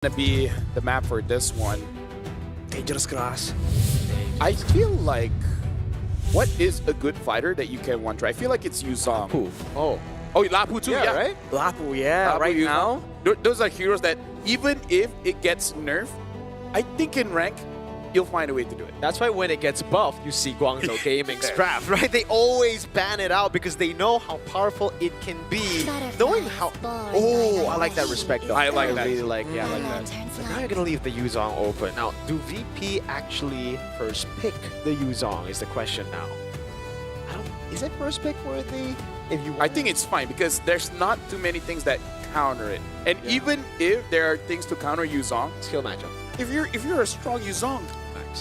Gonna be the map for this one. Dangerous grass. I feel like what is a good fighter that you can one try? I feel like it's Yuzong. Lapu. Oh, Lapu too, yeah. right? Lapu, yeah, Lapu, right Yuzong. now. Those are heroes that even if it gets nerfed, I think in rank, you'll find a way to do it. That's why when it gets buffed, you see Guangzhou Gaming's draft, right? They always ban it out because they know how powerful it can be. Knowing how... Oh, I like that respect though. I like that. Really like, yeah, I like that. So now you're going to leave the Yuzong open. Now, do VP actually first pick the Yuzong is the question now. Is it first pick worthy? If you I think it's fine because there's not too many things that counter it. And even if there are things to counter Yuzong, skill matchup. if you're a strong Yuzong,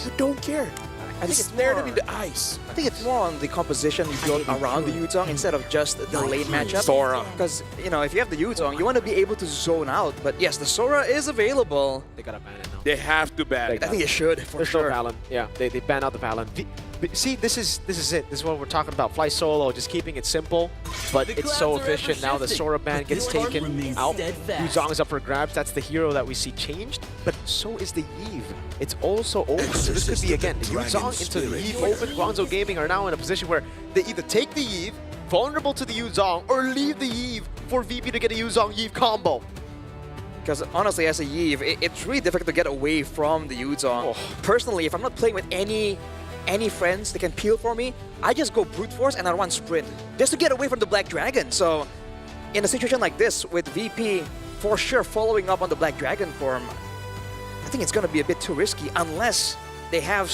you don't care. I think Just it's stare more, them in the eyes. I think it's more on the composition you build around the Yuzong instead of just the lane matchup. Sora. Because, you know, if you have the Yuzong, you want to be able to zone out. But yes, the Sora is available. They got to ban it now. They have to ban it. I think it should, for There's sure. no Valen. Yeah, they ban out the Valen. See, this is it. This is what we're talking about. Fly solo, just keeping it simple, but it's so efficient. Now the Sora ban gets taken out. Yuzong is up for grabs. That's the hero that we see changed, but so is the Eve. It's also open. So this could be, again, the Yuzong into the Eve open. Guangzhou Gaming are now in a position where they either take the Eve, vulnerable to the Yuzong, or leave the Eve for VP to get a Yuzong-Eve combo. Because honestly, as a Yeve, it's really difficult to get away from the Yuzong. Oh. Personally, if I'm not playing with any friends that can peel for me, I just go brute force and I run sprint just to get away from the Black Dragon. So in a situation like this with VP for sure following up on the Black Dragon form, I think it's going to be a bit too risky unless they have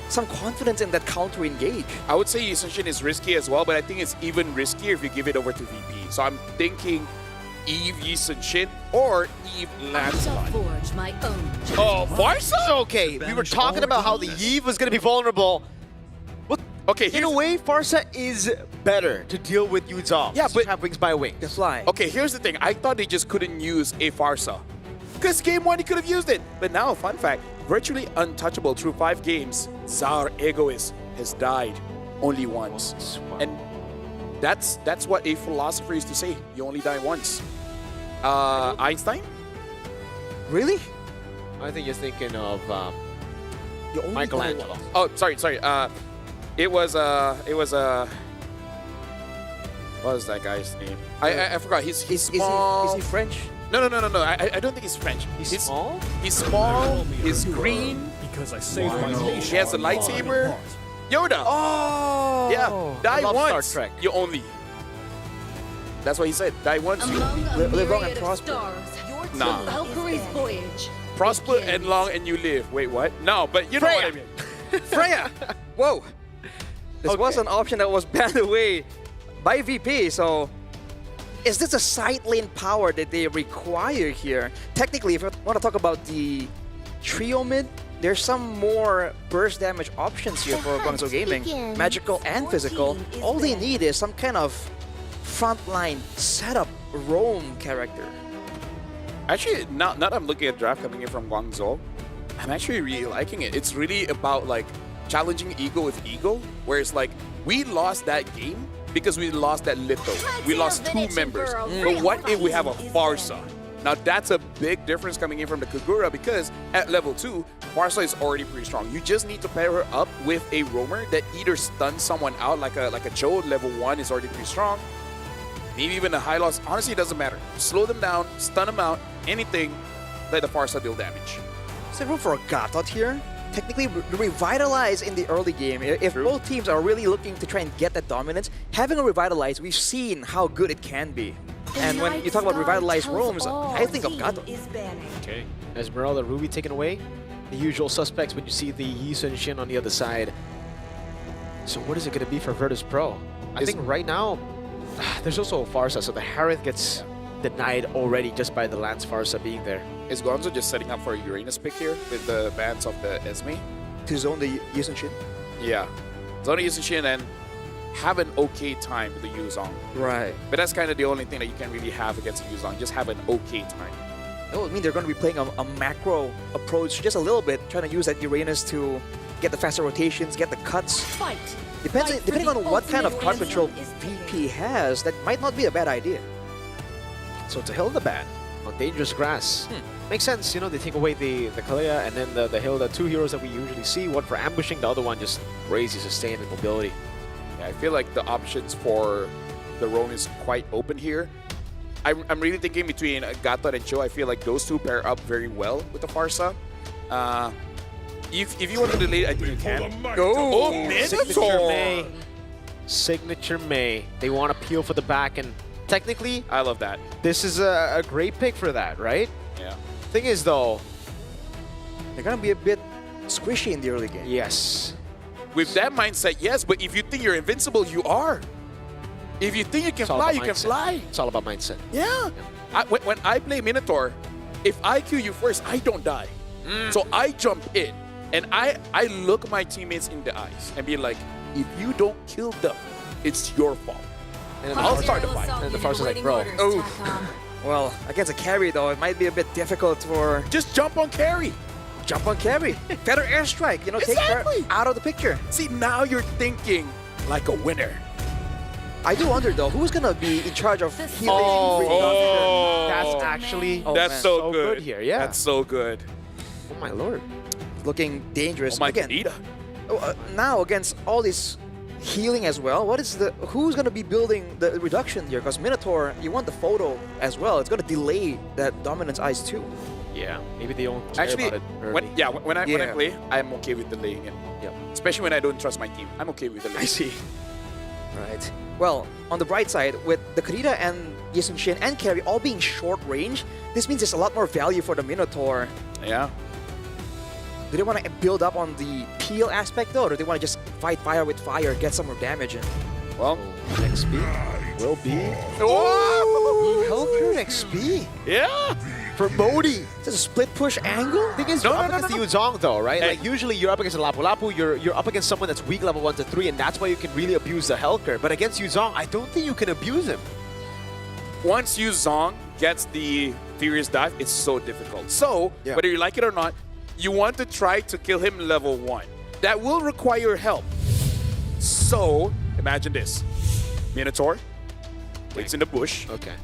some confidence in that counter engage. I would say Yusenshin is risky as well, but I think it's even riskier if you give it over to VP. So I'm thinking Eve Yusenshin or Eve Landslide. Forge my own. Oh, Farsa? Okay, we were talking about how the Eve was going to be vulnerable. Okay, In a way, Farsa is better to deal with Yuzong. Yeah, but- have wings by wings. The fly. Okay, here's the thing. I thought they just couldn't use a Farsa. Because game one, he could have used it. But now, fun fact, virtually untouchable through 5 games, Zar Egoist has died only once. And that's what a philosopher used to say. You only die once. Einstein? Really? I think you're thinking of You only Michelangelo. Oh, sorry. It was what was that guy's name? I forgot. He's small. Is he French? No. I don't think he's French. He's small? He's small. He's green. Because I saved my nation. He has a lightsaber. Yoda. Oh! Yeah. I Die love once. Star Trek. You only. That's what he said. Die once. You Live long and prosper. Nah. Valkyrie's voyage. prosper and long and you live. Wait, what? No, but you know what I mean. Freya! Whoa! This was an option that was banned away by VP, so is this a side lane power that they require here? Technically, if you want to talk about the trio mid, there's some more burst damage options here for Guangzhou Gaming. Magical and physical. All they need is some kind of frontline setup roam character. Actually, now that I'm looking at draft coming in from Guangzhou, I'm actually really liking it. It's really about like challenging ego with ego, where it's like we lost that game because we lost that little. We lost 2 members. But what if we have a Farsa? Now that's a big difference coming in from the Kagura because at level 2, Farsa is already pretty strong. You just need to pair her up with a roamer that either stuns someone out like a Joe level 1 is already pretty strong. Maybe even a high loss. Honestly, it doesn't matter. Slow them down, stun them out, anything, let the Farsa deal damage. Is there room for a Gatot here? Technically, revitalize in the early game. If both teams are really looking to try and get that dominance, having a revitalize, we've seen how good it can be. And when you talk about revitalized roams, I think of Gatot. Okay. Esmeralda, Ruby taken away. The usual suspects when you see the Yi Sun Shin on the other side. So what is it going to be for Virtus.pro? I think right now, there's also a Farsa, so the Harith gets denied already just by the Lance Farsa being there. Is Gonzo just setting up for a Uranus pick here with the bans of the Esme? To zone the Yushin Shin? Yeah. Zona Yushin and have an okay time with the Yuzong. Right. But that's kind of the only thing that you can really have against the Yuzong. Just have an okay time. That would mean they're going to be playing a macro approach just a little bit, trying to use that Uranus to get the faster rotations, get the cuts. Fight. Depending on what kind of card ultimate control ransom is VP has, that might not be a bad idea. So to Hilda ban on dangerous grass. makes sense. You know, they take away the Kalia and then the hill, the two heroes that we usually see. One for ambushing, the other one just crazy sustain and mobility. Yeah, I feel like the options for the Roan is quite open here. I'm really thinking between Gata and Cho. I feel like those two pair up very well with the Farsa. If you want to delay, I think you can. Oh, Minotaur! May. Signature May. They want to peel for the back, and technically, I love that. this is a great pick for that, right? Yeah. Thing is, though, They're gonna be a bit squishy in the early game. yes. With that mindset, yes, but if you think you're invincible, you are. If you think you can It's all fly, about you can mindset. fly. It's all about mindset. Yeah. When I play Minotaur, if I kill you first, I don't die. So I jump in, and I look my teammates in the eyes and be like, if you don't kill them, it's your fault. And then I'll the start the fight. And the Farsa's like, bro. Well, against a carry though, it might be a bit difficult for Just jump on carry. jump on carry. Better airstrike, you know, take her Exactly. out of the picture. See, now you're thinking like a winner. I do wonder though, who's gonna be in charge of healing? Oh. That's actually Oh, That's man. so so good. good here, yeah. That's so good. oh my lord. Looking dangerous Oh my again. Kaneda. Now against all this healing as well, who's gonna be building the reduction here? Because Minotaur, you want the photo as well. It's gonna delay that dominance ice too. Yeah, maybe they don't care Actually, about it early. when I Yeah. play, I'm okay with delaying it. Yep. Especially when I don't trust my team. I'm okay with delaying. I see. Right. Well, on the bright side, with the Karita and Yisun Shin and Carry all being short range, this means there's a lot more value for the Minotaur. Yeah. Do they want to build up on the peel aspect though, or do they want to just fight fire with fire, get some more damage in? Well, XP will be Helker XP yeah. for Modi. Is this a split push angle? Thing is, No, you're up no, no, against no, the Yuzong though, right? Hey. Like usually you're up against a Lapu Lapu, you're up against someone that's weak level 1 to 3, and that's why you can really abuse the Helker. But against Yuzong, I don't think you can abuse him. Once Zong gets the Furious Dive, it's so difficult. So, Yeah. whether you like it or not, you want to try to kill him level 1. That will require help. So, imagine this. Minotaur waits in the bush, Okay.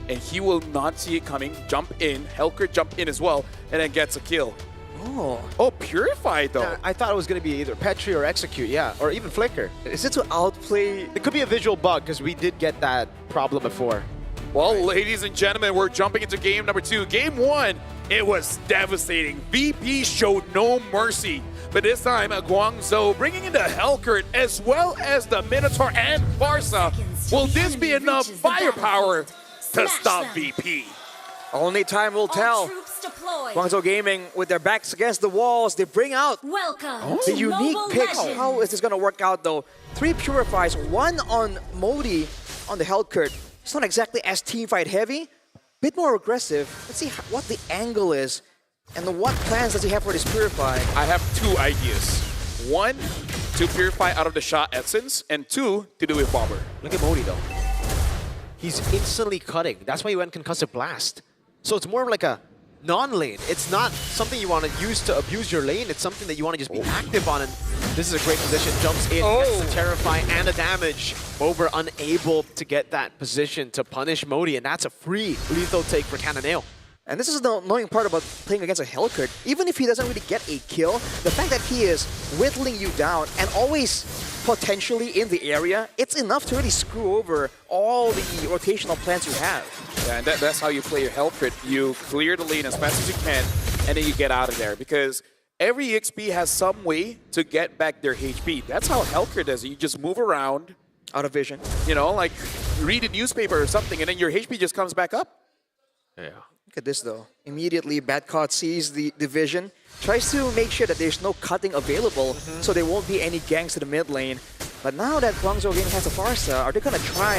and he will not see it coming, jump in, Helker jump in as well, and then gets a kill. Oh, Oh, Purify though. I thought it was going to be either Petri or Execute, yeah, or even Flicker. is it to outplay? It could be a visual bug because we did get that problem before. Well, ladies and gentlemen, we're jumping into game number 2. Game 1, it was devastating. VP showed no mercy. But this time, Guangzhou bringing in the Hellcurt as well as the Minotaur and Farsa. Will this be enough firepower to stop VP? Only time will tell. Guangzhou Gaming, with their backs against the walls, they bring out Welcome the to unique Mobile picks. Legends. How is this going to work out though? 3 Purifies, 1 on Modi on the Hellcurt. It's not exactly as teamfight heavy, bit more aggressive. Let's see what the angle is and what plans does he have for this Purify. I have 2 ideas. 1, to purify out of the shot essence, and 2, to do with Bomber. Look at Modi though. He's instantly cutting. That's why he went Concussive Blast. So it's more of like a non-lane. It's not something you want to use to abuse your lane. It's something that you want to just be active on. And this is a great position. Jumps in, gets the Terrify and the damage. Over unable to get that position to punish Modi. And that's a free lethal take for Cannonale. And this is the annoying part about playing against a Hellcurt. Even if he doesn't really get a kill, the fact that he is whittling you down and always potentially in the area, it's enough to really screw over all the rotational plans you have. Yeah, and that's how you play your Hellcrit. You clear the lane as fast as you can, and then you get out of there. Because every EXP has some way to get back their HP. That's how Hellcrit does it. You just move around, Out of vision. you know, like read a newspaper or something, and then your HP just comes back up. Yeah. Look at this though. Immediately, Badcott sees the vision, tries to make sure that there's no cutting available, so there won't be any ganks to the mid lane. But now that Guangzhou Gaming has a Farsa, are they gonna try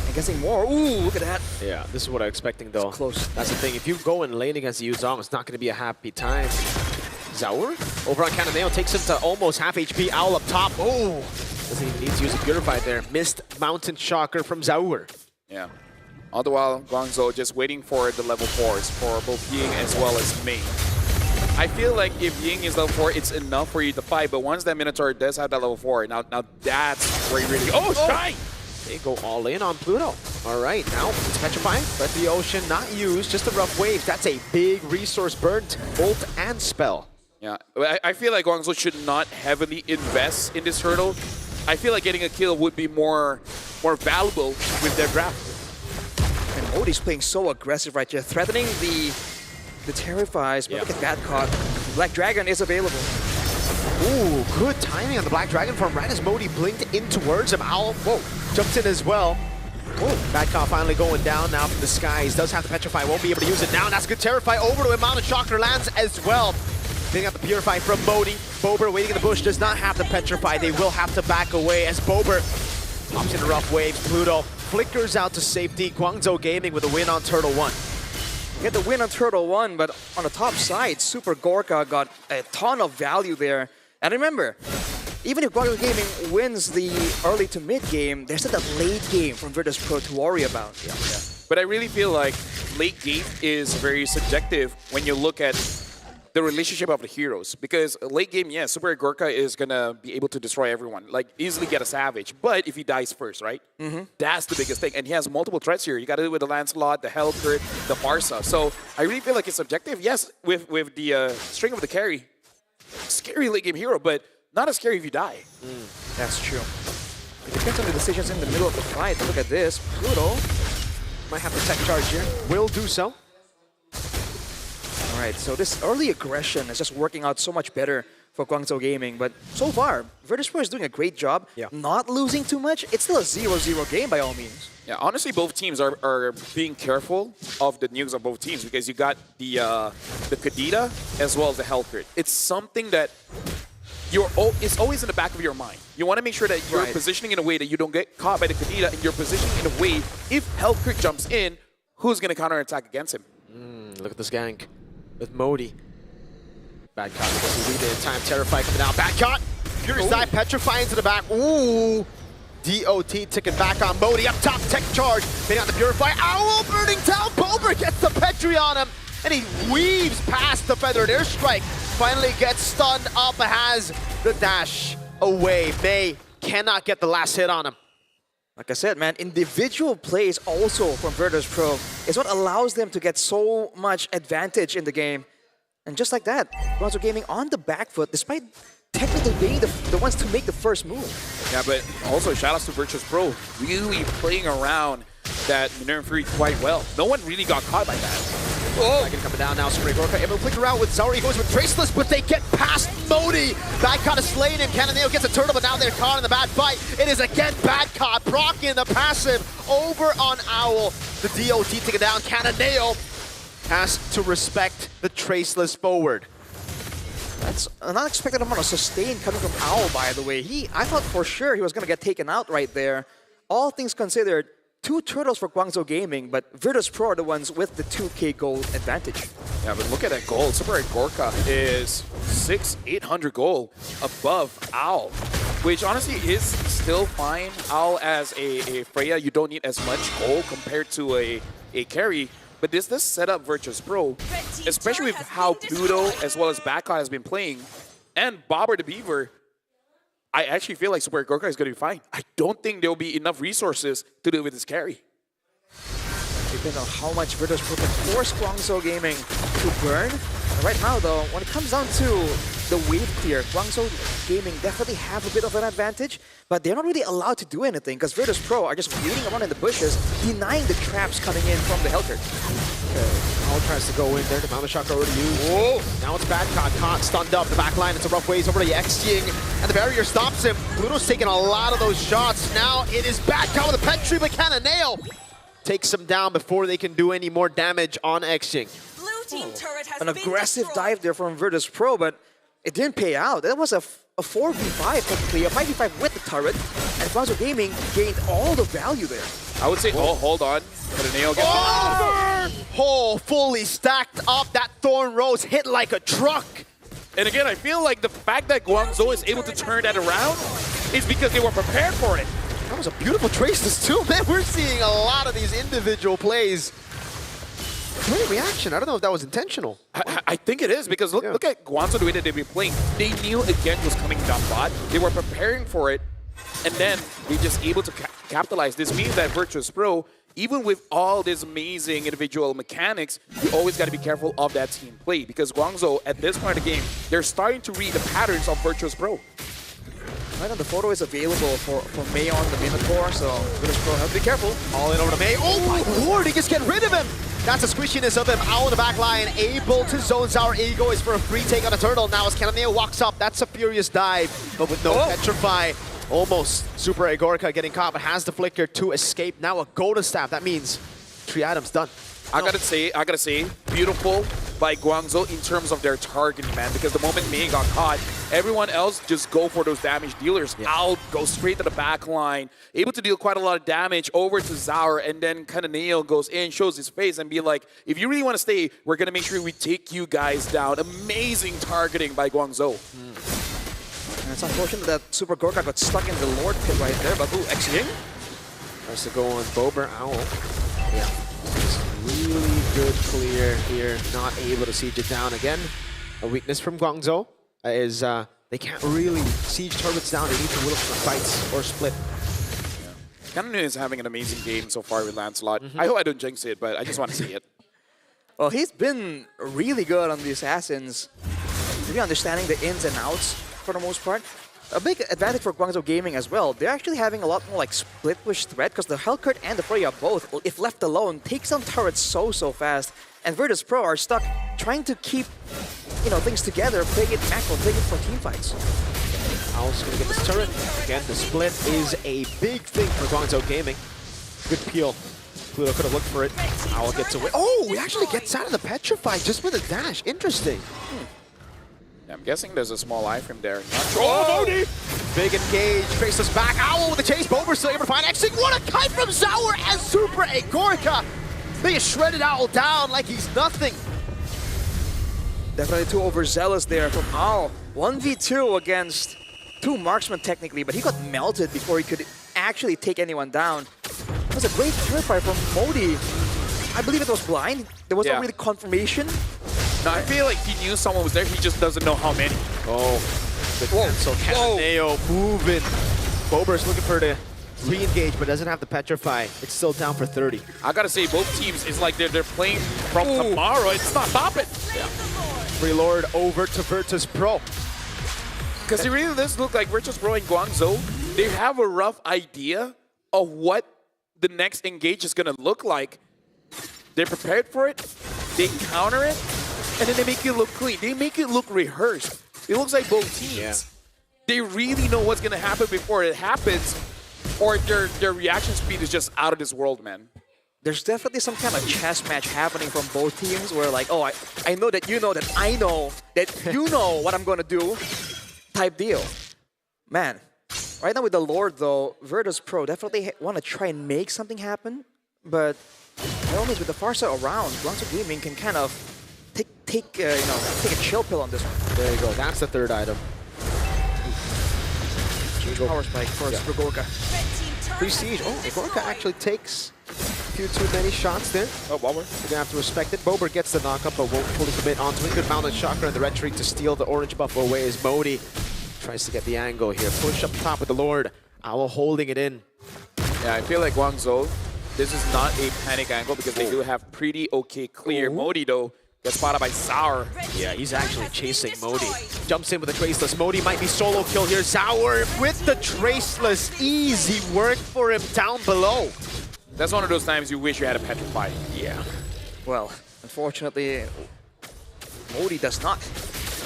and guessing more? Ooh, look at that. Yeah, this is what I'm expecting though. It's close. That's the thing. If you go in lane against the Yuzong, it's not going to be a happy time. Zaur over on Cannonale takes him to almost half HP. Owl up top. Oh, doesn't even need to use a Purify there. Missed Mountain Shocker from Zaur. Yeah. All the while, Guangzhou just waiting for the level 4s for both Ying as well as Ming. I feel like if Ying is level 4, it's enough for you to fight. But once that Minotaur does have that level 4, now that's where you really go. Oh, Shine! They go all in on Pluto. All right, now it's petrifying, but the ocean not used, just a rough wave. That's a big resource burnt, bolt and spell. Yeah, I feel like Guangzhou should not heavily invest in this hurdle. I feel like getting a kill would be more valuable with their draft. And Modi's playing so aggressive right here, threatening the Terrifies. But look at that caught. Black Dragon is available. Ooh, good timing on the Black Dragon from right as Modi blinked in towards him. Owl, whoa, jumped in as well. Oh, Badcon finally going down now from the skies. Does have the Petrify, won't be able to use it now. And that's good Terrify over to him. Mountain Shocker lands as well. Getting out the Purify from Modi. Bober waiting in the bush, does not have the Petrify. They will have to back away as Bober pops into rough waves. Pluto flickers out to safety. Guangzhou Gaming with a win on Turtle 1. Get the win on Turtle 1, but on the top side, Super Gorka got a ton of value there. And remember, even if Guangzhou Gaming wins the early to mid game, there's still that late game from Virtus.pro to worry about. Yeah. But I really feel like late game is very subjective when you look at the relationship of the heroes. Because late game, yeah, Super Gorka is going to be able to destroy everyone, like easily get a Savage. But if he dies first, right? That's the biggest thing. And he has multiple threats here. You got to do it with the Lancelot, the Hellcurt, the Barca. So I really feel like it's subjective. Yes, with the string of the carry, scary late game hero, but not as scary if you die. That's true. It depends on the decisions in the middle of the fight. Look at this. Pluto might have the tech charge here. Will do so. All right, so this early aggression is just working out so much better for Guangzhou Gaming. But so far, Virtus.pro is doing a great job. Not losing too much. It's still a 0-0 game by all means. Yeah, honestly, both teams are being careful of the nukes of both teams because you got the Kadita as well as the Hellcurt. It's something that it's always in the back of your mind. You want to make sure that you're positioning in a way that you don't get caught by the Kadita, and you're positioning in a way, if Hellcurt jumps in, who's going to counterattack against him? Look at this gank with Modi. Badcon doesn't read it in time. Terrify coming out. Badcon! Furious Dive, Petrify into the back. Ooh! DOT ticking back on Modi. Up top, tech charge. Hitting on the Purify. Owl burning down. Bober gets the Petri on him. And he weaves past the Feathered Airstrike. Finally gets stunned up. Has the dash away. May cannot get the last hit on him. Like I said, man, individual plays also from Virtus.pro is what allows them to get so much advantage in the game. And just like that, Guangzhou Gaming on the back foot, despite technically being the ones to make the first move. Yeah, but also shout-outs to Virtus.pro, really playing around that Minerva Fury quite well. No one really got caught by that. Oh! Dragon coming down now, Super Gorka able to flicker out with Zari. He goes with Traceless, but they get past Modi. Badcon is slain him. Cannonale gets a turtle, but now they're caught in the bad fight. It is again Badcon proccing the passive over on Owl. The DOT taking down. Cannonale has to respect the Traceless forward. That's an unexpected amount of sustain coming from Owl, by the way. I thought for sure he was going to get taken out right there. All things considered, 2 turtles for Guangzhou Gaming, but Virtus.pro are the ones with the 2k gold advantage. Yeah, but look at that gold. Super Gorka is 800 gold above Owl, which honestly is still fine. Owl as a Freya, you don't need as much gold compared to a carry. But this does set up Virtus.pro, especially with how Pluto as well as Badcon has been playing, and Bobber the Beaver. I actually feel like Super Gorka is going to be fine. I don't think there will be enough resources to deal with this carry. Depends on how much Virtus.pro can force Guangzhou Gaming to burn. And right now, though, when it comes down to the wave clear, Guangzhou Gaming definitely have a bit of an advantage, but they're not really allowed to do anything because Virtus.pro are just waiting around in the bushes, denying the traps coming in from the Hellcurt. Owl tries to go in there. The Mountain Shocker already used. Whoa! Now it's Badcon caught, stunned up. The back line, it's a rough ways over to X-Ying, and the barrier stops him. Pluto's taking a lot of those shots. Now it is Badcon with a Petri, but Cannonale takes him down before they can do any more damage on X-Ying. An aggressive dive there from Virtus.pro, but it didn't pay out. That was a 4v5 technically, a 5v5 with the turret, and Guangzhou Gaming gained all the value there. I would say, hold on. Cannonale gets Hole fully stacked up. That Thorn Rose hit like a truck. And again, I feel like the fact that Guangzhou is able to turn that around is because they were prepared for it. That was a beautiful traces too, man. We're seeing a lot of these individual plays. Great reaction. I don't know if that was intentional. I think it is, because look at Guangzhou, the way that they've been playing. They knew again was coming down bot. They were preparing for it. And then they just able to capitalize. This means that Virtus.pro, even with all these amazing individual mechanics, you always got to be careful of that team play, because Guangzhou, at this point of the game, they're starting to read the patterns of Virtus.pro. Right now, the photo is available for May on the Minotaur, so Virtus.pro have to be careful. All in over to May. Oh my lord, he just get rid of him! That's the squishiness of him. Owl in the back line, able to zone Sour. Ego is for a free take on a turtle. Now as Kananeo walks up, that's a furious dive, but with no petrify. Almost Super Agorica getting caught, but has the flicker to escape. Now a golden staff. That means 3 items done. I gotta say, beautiful by Guangzhou in terms of their targeting, man. Because the moment May got caught, everyone else just go for those damage dealers. Out, go straight to the back line, able to deal quite a lot of damage over to Zaur, and then Kananeo goes in, shows his face, and be like, if you really want to stay, we're gonna make sure we take you guys down. Amazing targeting by Guangzhou. And it's unfortunate that Super Gorka got stuck in the Lord pit right there, but ooh, X-Ying Tries to go on Bober, Owl. Yeah. Really good clear here, not able to siege it down again. A weakness from Guangzhou is they can't really siege turrets down. They need to whittle for fights or split. Kananeo is having an amazing game so far with Lancelot. I hope I don't jinx it, but I just want to see it. Well, he's been really good on the Assassins. Maybe understanding the ins and outs for the most part. A big advantage for Guangzhou Gaming as well. They're actually having a lot more like split push threat because the Hellcurt and the Freya both, if left alone, take some turrets so fast. And Virtus.pro are stuck trying to keep, things together, playing it macro, playing it for team fights. Owl's gonna get this turret. Again, the split is a big thing for Guangzhou Gaming. Good peel. Pluto could have looked for it. Owl gets away. Oh, he actually gets out of the Petrify just with a dash. Interesting. I'm guessing there's a small iframe there. Not sure. Oh, Modi! Big engage, faceless back. Owl with the chase. Bober still able to find X-Ying. What a kite from Zaur as Super Agorica. They just shredded Owl down like he's nothing. Definitely too overzealous there from Owl. 1v2 against 2 marksmen technically, but he got melted before he could actually take anyone down. That was a great purify from Modi. I believe it was blind. There was no really confirmation. No, I feel like he knew someone was there, he just doesn't know how many. Oh, good cancel. Kananeo moving. Bober's looking for the re-engage, but doesn't have the Petrify. It's still down for 30. I gotta say, both teams, it's like they're playing from tomorrow. It's not stopping. Yeah. Free Lord over to Virtus.pro. Because it really does look like Virtus.pro and Guangzhou, they have a rough idea of what the next engage is gonna look like. They're prepared for it, they counter it, and then they make it look clean. They make it look rehearsed. It looks like both teams, they really know what's gonna happen before it happens, or their reaction speed is just out of this world, man. There's definitely some kind of chess match happening from both teams where like, oh, I know that you know that I know that you know what I'm gonna do type deal. Man, right now with the Lord though, Virtus.pro definitely want to try and make something happen, but by all means with the Farsa around, Guangzhou Gaming can kind of take a chill pill on this one. There you go. That's the 3rd item. Huge power spike for Gorka. Pre-siege. Oh, Agorica actually takes a few too many shots there. Oh, Bober. You're gonna have to respect it. Bober gets the knockup, but won't fully commit onto it. Good mounted chakra and the red tree to steal the orange buff away as Modi tries to get the angle here. Push up top with the Lord. Owl holding it in. Yeah, I feel like Guangzhou, this is not a panic angle because they do have pretty okay clear. Modi though gets spotted by Zaur. Yeah, he's actually chasing Modi. Jumps in with a traceless. Modi might be solo kill here. Zaur with the traceless. Easy work for him down below. That's one of those times you wish you had a Petrify. Yeah. Well, unfortunately, Modi does not.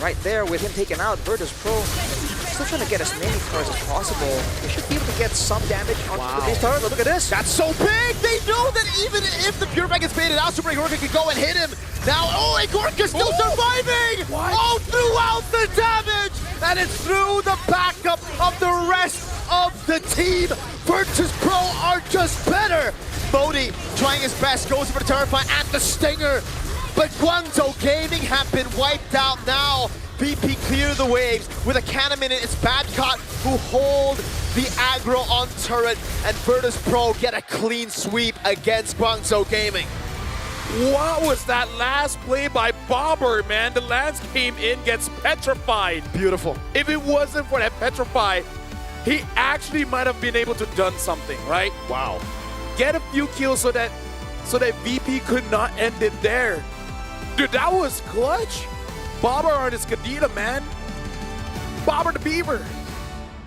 Right there with him taken out, Virtus.pro still trying to get as many cards as possible. They should be able to get some damage on the base turret. Look at this. That's so big! They know that even if the Purify gets baited out, Super Agorica can go and hit him. Now, Agorica's still surviving! All throughout the damage! And it's through the backup of the rest of the team. Virtus.pro are just better. Modi trying his best, goes for the Terrify and the Stinger. But Guangzhou Gaming have been wiped out now. VP clear the waves with a cannon in it. It's Badcott who hold the aggro on turret, and Virtus.pro get a clean sweep against Guangzhou Gaming. What was that last play by Bober, man? The lance came in, gets petrified. Beautiful. If it wasn't for that petrify, he actually might have been able to done something, right? Wow. Get a few kills so that VP could not end it there. Dude, that was clutch. Bobber on his Kadita, man. Bobber the Beaver.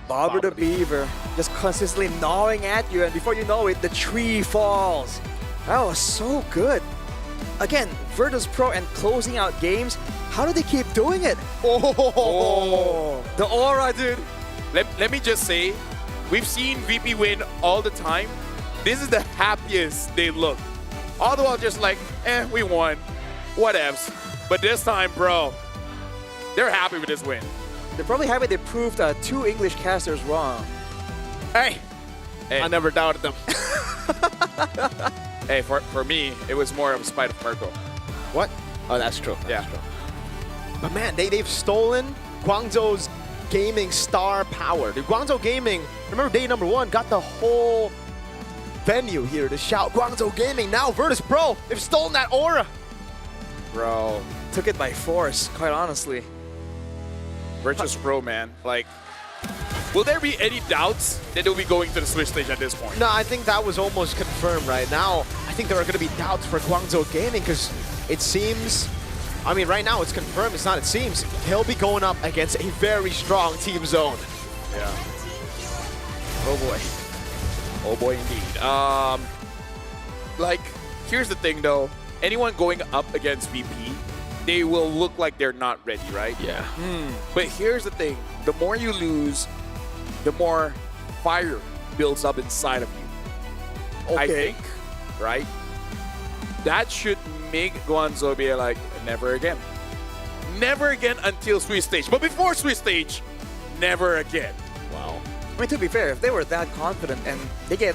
Bobber the Beaver just consistently gnawing at you, and before you know it, the tree falls. That was so good. Again, Virtus.pro and closing out games. How do they keep doing it? Oh. The aura, dude. Let me just say, we've seen VP win all the time. This is the happiest they look. All the while just like, we won. Whatevs. But this time, bro, they're happy with this win. They're probably happy they proved 2 English casters wrong. Hey. I never doubted them. Hey, for me, it was more of a spite of Mirko. What? Oh, that's true. Yeah. That's true. But man, they've stolen Guangzhou's gaming star power. The Guangzhou Gaming, remember day number 1, got the whole venue here to shout Guangzhou Gaming. Now Virtus.pro, they've stolen that aura. Bro. Took it by force, quite honestly. Virtus.pro, man. Like, will there be any doubts that they'll be going to the Swiss stage at this point? No, I think that was almost confirmed right now. I think there are going to be doubts for Guangzhou Gaming because it seems, I mean, right now it's confirmed, it's not it seems, he'll be going up against a very strong Team Zone. Yeah. Oh boy. Oh boy indeed. Like, here's the thing though. Anyone going up against VP, they will look like they're not ready, right? Yeah. But here's the thing. The more you lose, the more fire builds up inside of you. I think, right? That should make Guangzhou be like, never again. Never again until Swiss stage. But before Swiss stage, never again. Wow. I mean, to be fair, if they were that confident and they get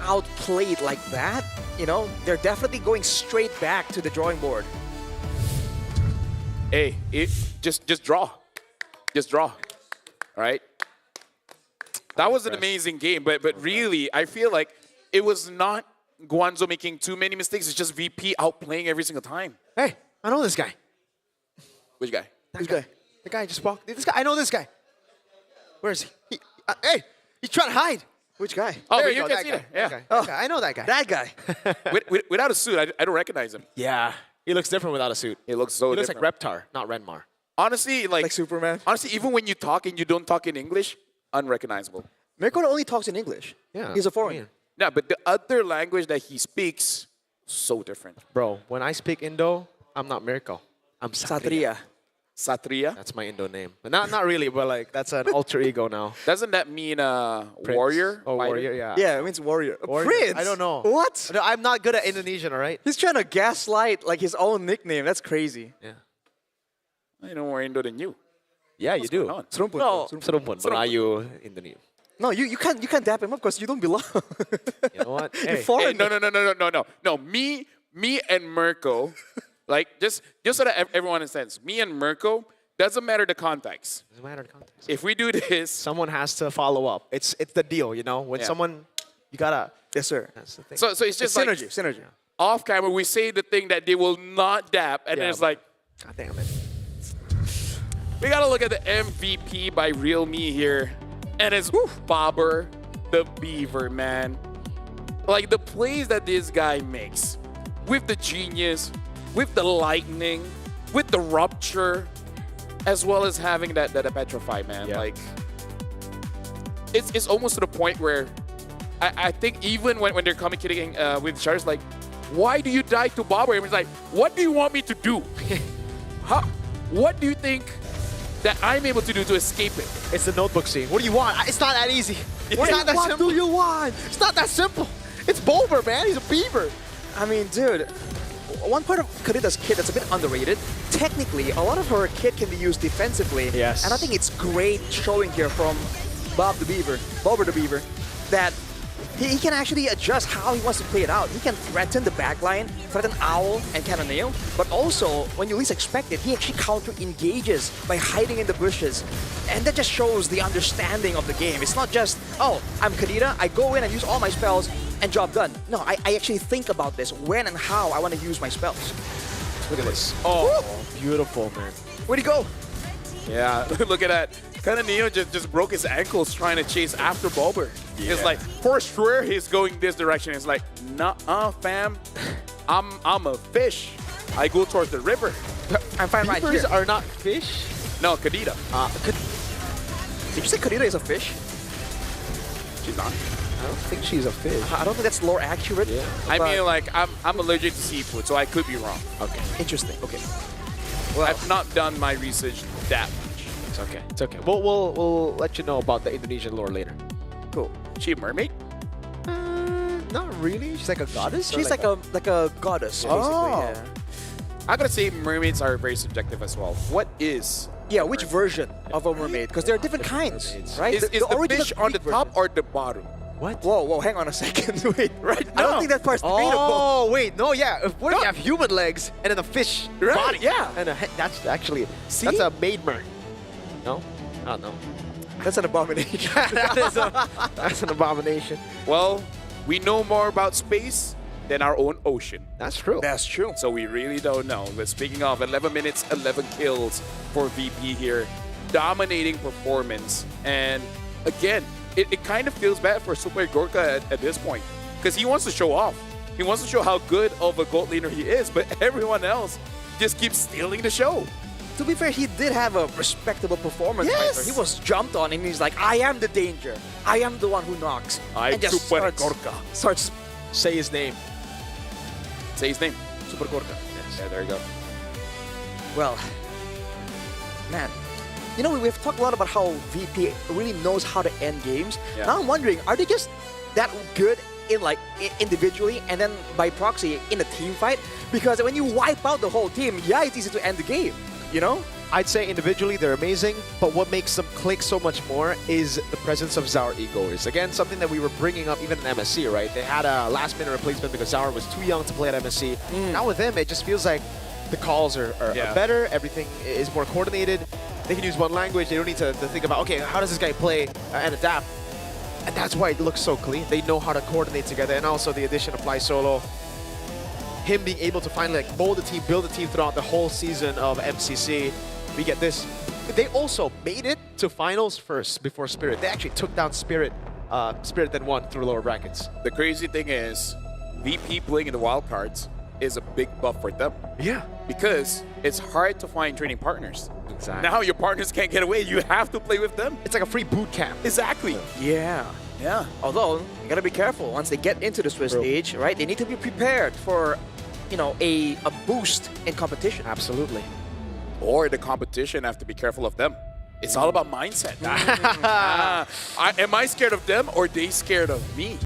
outplayed like that, you know, they're definitely going straight back to the drawing board. Hey, just draw. Just draw. All right? That was an amazing game, but really, I feel like it was not Guangzhou making too many mistakes. It's just VP outplaying every single time. Hey, I know this guy. Which guy? This guy. The guy just walked. This guy, I know this guy. Where is he? Hey, he's trying to hide. Which guy? Oh, There but you you go, can see that that. guy. Yeah. That guy. That guy. I know that guy. That guy. Without a suit, I don't recognize him. Yeah. He looks different without a suit. He looks so He looks different. like Reptar, not Renmar. Honestly, Like Superman. honestly, even when you talk and you don't talk in English, unrecognizable. Mirko only talks in English. Yeah. He's a foreigner. Man. Yeah, but the other language that he speaks, so different. Bro, when I speak Indo, I'm not Mirko. I'm Satria. Satria. Satria? That's my Indo name. But not really, but like that's an alter ego now. Doesn't that mean Prince. warrior? Oh, Fighter? warrior, yeah. Yeah, it means warrior. Warrior. Prince? I don't know. What? No, I'm not good at Indonesian, all right? He's trying to gaslight like his own nickname. That's crazy. Yeah. I know more Indo than you. Yeah, you do. going on? Serumpun. No, Serumpun. Serumpun, but are you Indonesian? No, you can't dap him up because you don't belong. You know what? You're Hey, Hey, foreign. no. Me and Mirko, like just so that everyone understands, me and Mirko, doesn't matter the context. doesn't matter the context. If we do this, Someone has to follow up. It's the deal, you know? When Yeah. someone, you gotta, Yes, sir. that's the thing. so it's It's just like synergy. Synergy. off camera, we say the thing that they will not dap, and then Yeah, it's like, God damn it. we gotta look at the MVP by Real Me here, and it's Bobber the Beaver, man. Like the plays that this guy makes, with the genius, with the lightning, with the rupture, as well as having that petrify, man. Yeah. Like it's almost to the point where I think even when they're communicating with each other, it's like, why do you die to Bobber? And it's like, what do you want me to do? What do you think that I'm able to do to escape it? It's the notebook scene. What do you want? It's not that easy. It's not that What simple. do you want? It's not that simple. It's Bulber, man. He's a beaver. I mean, dude, one part of Kadita's kit that's a bit underrated, technically, a lot of her kit can be used defensively. Yes. And I think it's great showing here from Bobber the Beaver, that he can actually adjust how he wants to play it out. He can threaten the backline, threaten Owl and Cannonale, but also, when you least expect it, he actually counter-engages by hiding in the bushes. And that just shows the understanding of the game. It's not just, oh, I'm Kadita, I go in and use all my spells, and job done. No, I actually think about this, when and how I want to use my spells. Look at this. Oh, beautiful, man. Where'd he go? Yeah, look at that. Kind of Neo just broke his ankles trying to chase after Bulber. It's like, for sure he's going this direction. It's like, nah, fam. I'm a fish. I go towards the river. I'm fine right Beavers here. are not fish. No, Kadita. Did you say Kadita is a fish? She's not. I don't think she's a fish. I don't think that's lore accurate. Yeah. I but- mean, like, I'm allergic to seafood, so I could be wrong. Okay. Interesting. Okay. I've not done my research that much. It's okay. It's okay. We'll let you know about the Indonesian lore later. Cool. She a mermaid? Not really. She's like a goddess. or She's like a goddess, basically. Oh. Yeah. I gotta say, mermaids are very subjective as well. What is? Yeah, which version of a mermaid? Because there are different kinds, mermaids. right? Is the original fish on the Greek top version. or the bottom? What? Whoa, hang on a second. Wait, Right I don't now. think that part's debatable. Oh wait, no, yeah. What if you have human legs and then a fish Right, body? yeah. And that's actually See? that's a maid mer. No, I don't know. That's an abomination. That's an abomination. Well, we know more about space than our own ocean. That's true. That's true. So we really don't know. But speaking of 11 minutes, 11 kills for VP here. Dominating performance. And again, it kind of feels bad for Super Gorka at this point. Because he wants to show off. He wants to show how good of a gold laner he is. But everyone else just keeps stealing the show. To be fair, he did have a respectable performance. Yes. Right? He was jumped on and he's like, I am the danger. I am the one who knocks. I'm and just Super starts, Gorka. starts Say his name. Say his name. Super Gorka. Yes. Yeah, there you go. Well, man, you know, we've talked a lot about how VP really knows how to end games. Yeah. Now I'm wondering, are they just that good in like individually and then by proxy in a team fight? Because when you wipe out the whole team, yeah, it's easy to end the game, you know? I'd say individually they're amazing, but what makes them click so much more is the presence of Zaur egoers. Again, something that we were bringing up even in MSC, right? They had a last-minute replacement because Zaur was too young to play at MSC. Now with them, it just feels like the calls are better, everything is more coordinated. They can use one language, they don't need to think about, okay, how does this guy play and adapt? And that's why it looks so clean. They know how to coordinate together, and also the addition of Fly Solo. Him being able to finally like mold the team, build the team throughout the whole season of MCC. We get this. They also made it to finals first before Spirit. They actually took down Spirit. Spirit then won through lower brackets. The crazy thing is, VP playing in the wildcards is a big buff for them. Yeah. Because it's hard to find training partners. Exactly. Now your partners can't get away. You have to play with them. It's like a free boot camp. Exactly. Yeah. Yeah. Although, you gotta be careful. Once they get into the Swiss True. stage, right, they need to be prepared for, you know, a boost in competition. Absolutely. Or the competition have to be careful of them. It's all about mindset. Am I scared of them or they scared of me?